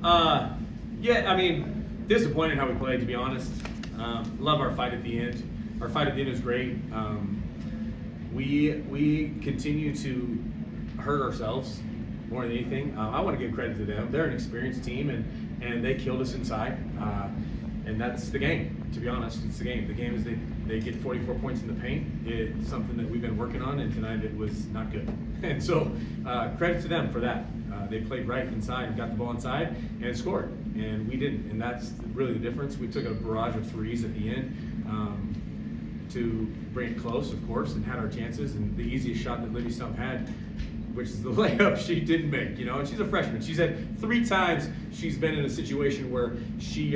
Yeah, I mean, disappointed how we played, to be honest. Love our fight at the end. Our fight at the end was great. We continue to hurt ourselves more than anything. I want to give credit to them. They're an experienced team, and they killed us inside. And that's the game, to be honest. It's the game. The game is they get 44 points in the paint. It's something that we've been working on, and tonight it was not good. And so credit to them for that. They played right inside and got the ball inside and scored, and we didn't. And that's really the difference. We took a barrage of threes at the end to bring it close, of course, and had our chances. And the easiest shot that Libby Stump had, which is the layup, she didn't make. You know, and she's a freshman. She's had 3 times she's been in a situation where she's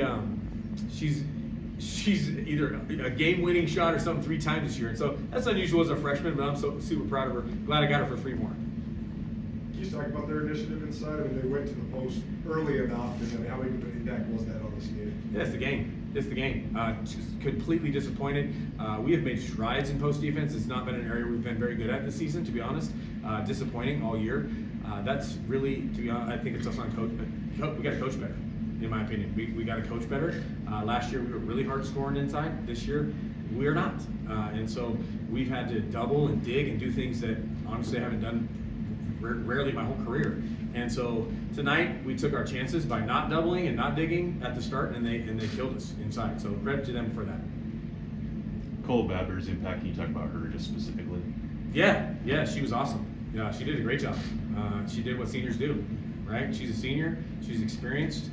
either a game-winning shot or something 3 times this year, and so that's unusual as a freshman. But I'm so super proud of her. Glad I got her for 3 more. Can you talk about their initiative inside? I mean, they went to the post early enough, and then how big of an impact was that on this game? Yeah, it's the game. It's the game. Just completely disappointed. We have made strides in post defense. It's not been an area we've been very good at this season, to be honest. Disappointing all year. That's really, to be honest, I think it's us on coach. We got to coach better, in my opinion. We got to coach better. Last year we were really hard scoring inside. This year we are not, and so we've had to double and dig and do things that honestly I haven't done rarely my whole career. And so tonight we took our chances by not doubling and not digging at the start, and they killed us inside. So credit to them for that. Cole Babber's impact. Can you talk about her just specifically? Yeah, she was awesome. Yeah, she did a great job. She did what seniors do, right? She's a senior. She's experienced.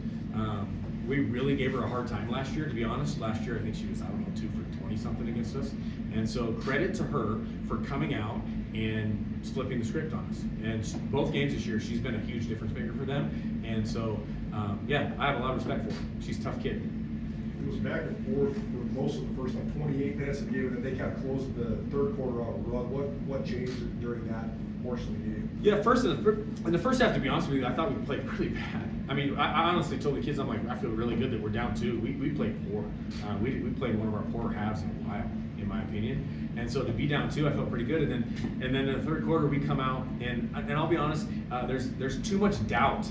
We really gave her a hard time last year, to be honest. Last year, I think she was, 2 for 20 something against us. And so credit to her for coming out and flipping the script on us. And both games this year, she's been a huge difference maker for them. And so, I have a lot of respect for her. She's a tough kid. It was back and forth for most of the first 28 minutes of the game, and then they kind of closed the third quarter out a run. What changed during that portion of the game? Yeah, in the first half, to be honest with you, I thought we played really bad. I mean, I honestly told the kids, I'm like, I feel really good that we're down 2. We played poor. We played one of our poorer halves in a while, in my opinion. And so to be down 2, I felt pretty good. And then in the third quarter, we come out, and I'll be honest, there's too much doubt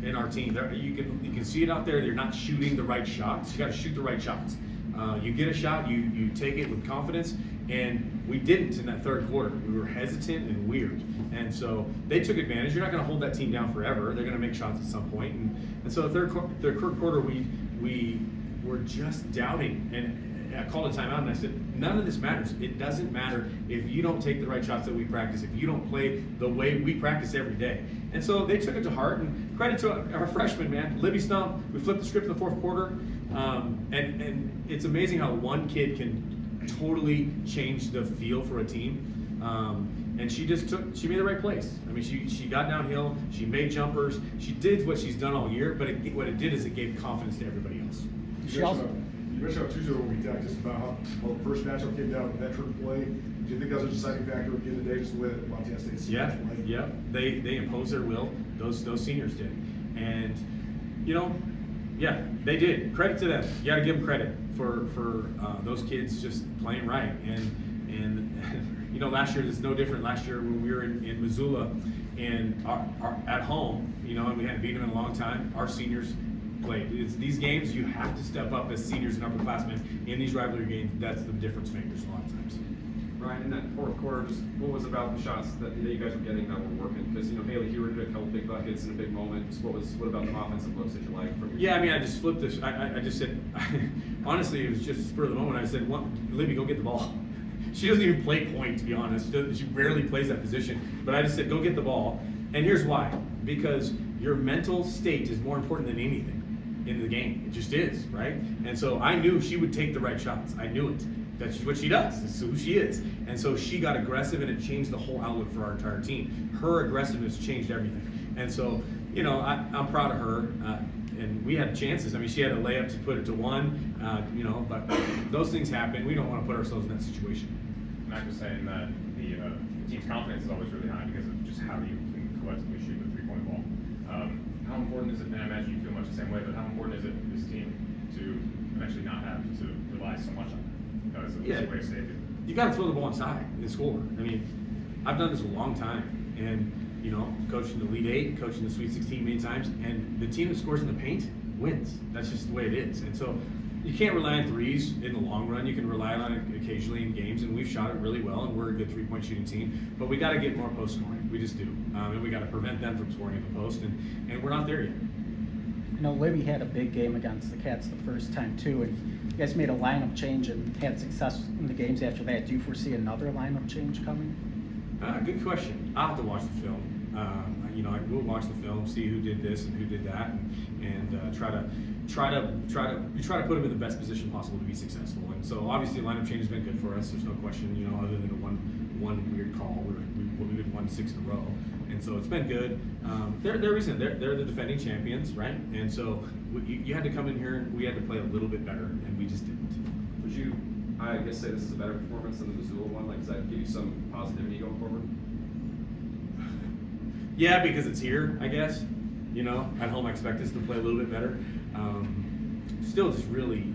in our team. You can see it out there. They're not shooting the right shots. You got to shoot the right shots. You get a shot, you take it with confidence, and we didn't in that third quarter. We were hesitant and weird, and so they took advantage. You're not going to hold that team down forever. They're going to make shots at some point, and so the third quarter we were just doubting, and I called a timeout and I said, none of this matters. It doesn't matter if you don't take the right shots that we practice, if you don't play the way we practice every day. And so they took it to heart, and credit to our freshman, man, Libby Stump. We flipped the script in the fourth quarter, and it's amazing how one kid can totally change the feel for a team. And she made the right plays. I mean, she got downhill, she made jumpers, she did what she's done all year, but what it did is it gave confidence to everybody else. You mentioned on Tuesday when we talked just about how the first matchup came down with veteran play. Do you think that was a deciding factor at the end of the day, just the way that Montana State seniors played? Yeah. They imposed their will. Those seniors did, and they did. Credit to them. You got to give them credit for those kids just playing right. And last year it's no different. Last year when we were in Missoula and our at home, and we hadn't beaten them in a long time. Our seniors played. It's these games you have to step up as seniors and upperclassmen in these rivalry games. That's the difference makers a lot of times. Brian, in that fourth quarter, just what was about the shots that you guys were getting that were working? Because Haley Hewer hit a couple big buckets in a big moment. What about the offensive looks that you like from your Yeah, I mean, I just flipped this. I just said, honestly, it was just spur of the moment. I said, Libby, go get the ball. She doesn't even play point, to be honest. She rarely plays that position. But I just said, go get the ball. And here's why. Because your mental state is more important than anything in the game. It just is, right? And so I knew she would take the right shots. I knew it. That's what she does. That's who she is. And so she got aggressive, and it changed the whole outlook for our entire team. Her aggressiveness changed everything. And so, I'm proud of her. And we had chances. I mean, she had a layup to put it to 1, but those things happen. We don't want to put ourselves in that situation. Mac was saying that the team's confidence is always really high because of just how you can collectively shoot the three-point ball. How important is it, and I imagine you feel much the same way, but how important is it for this team to eventually not have to rely so much on it? Because it's a way of saving. You got to throw the ball inside and score. I mean, I've done this a long time, and you know, coaching the Elite Eight, coaching the Sweet 16 many times, and the team that scores in the paint wins. That's just the way it is. And so you can't rely on threes in the long run. You can rely on it occasionally in games, and we've shot it really well, and we're a good three-point shooting team. But we got to get more post scoring. We just do, and we got to prevent them from scoring at the post, and we're not there yet. You know, Libby had a big game against the Cats the first time too, and you guys made a lineup change and had success in the games after that. Do you foresee another lineup change coming? Good question. I'll have to watch the film. You know, we'll watch the film, see who did this and who did that, and try to put them in the best position possible to be successful. And so obviously, the lineup change has been good for us. There's no question. You know, other than the one weird call, we've won 6 in a row, and so it's been good. They're the defending champions, right? And so you had to come in here and we had to play a little bit better, and we just didn't. Would you, I guess, say this is a better performance than the Missoula one? Like, does that give you some positivity going forward? Yeah, because it's here, I guess. You know, at home I expect us to play a little bit better. Still just really,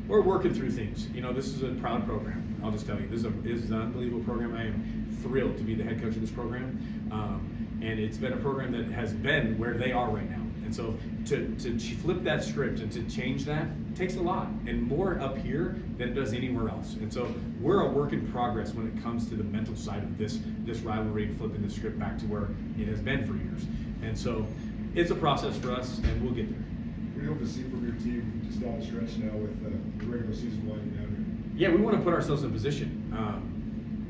we're working through things. You know, this is a proud program. I'll just tell you, this is an unbelievable program. I am thrilled to be the head coach of this program. And it's been a program that has been where they are right now. And so to flip that script and to change that takes a lot, and more up here than it does anywhere else. And so we're a work in progress when it comes to the mental side of this rivalry and flipping the script back to where it has been for years. And so it's a process for us, and we'll get there. What do you hope to see from your team just down the stretch now with the regular season winding down Yeah, we want to put ourselves in position.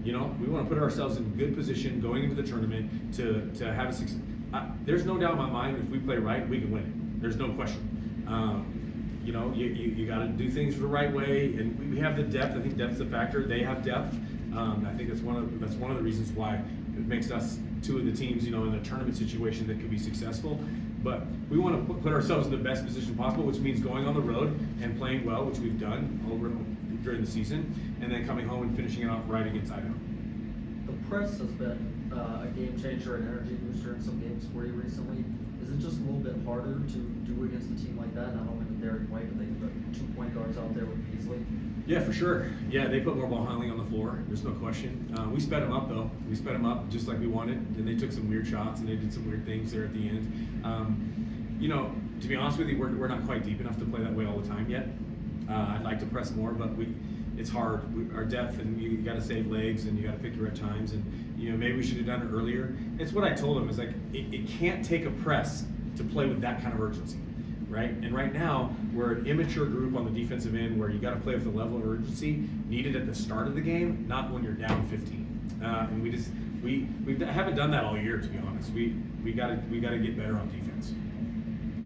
You know, we want to put ourselves in good position going into the tournament to have a success. There's no doubt in my mind, if we play right, we can win it. There's no question. You know, you got to do things the right way, and we have the depth. I think depth's a factor. They have depth. I think that's one of the reasons why it makes us 2 of the teams, you know, in a tournament situation that could be successful. But we want to put ourselves in the best position possible, which means going on the road and playing well, which we've done during the season, and then coming home and finishing it off right against Idaho. The press has been a game changer and energy booster in some games for you recently. Is it just a little bit harder to do against a team like that? Not only with Derek White, but they can put 2 point guards out there with Beasley. Yeah, for sure. Yeah, they put more ball handling on the floor. There's no question. We sped them up, though. We sped them up just like we wanted, and they took some weird shots and they did some weird things there at the end. You know, to be honest with you, we're not quite deep enough to play that way all the time yet. I'd like to press more, but it's hard. Our depth, and you got to save legs, and you got to pick your right times, and you know, maybe we should have done it earlier. It's what I told him, is like it can't take a press to play with that kind of urgency, right? And right now we're an immature group on the defensive end where you got to play with the level of urgency needed at the start of the game, not when you're down 15. And we haven't done that all year, to be honest. We got to get better on defense.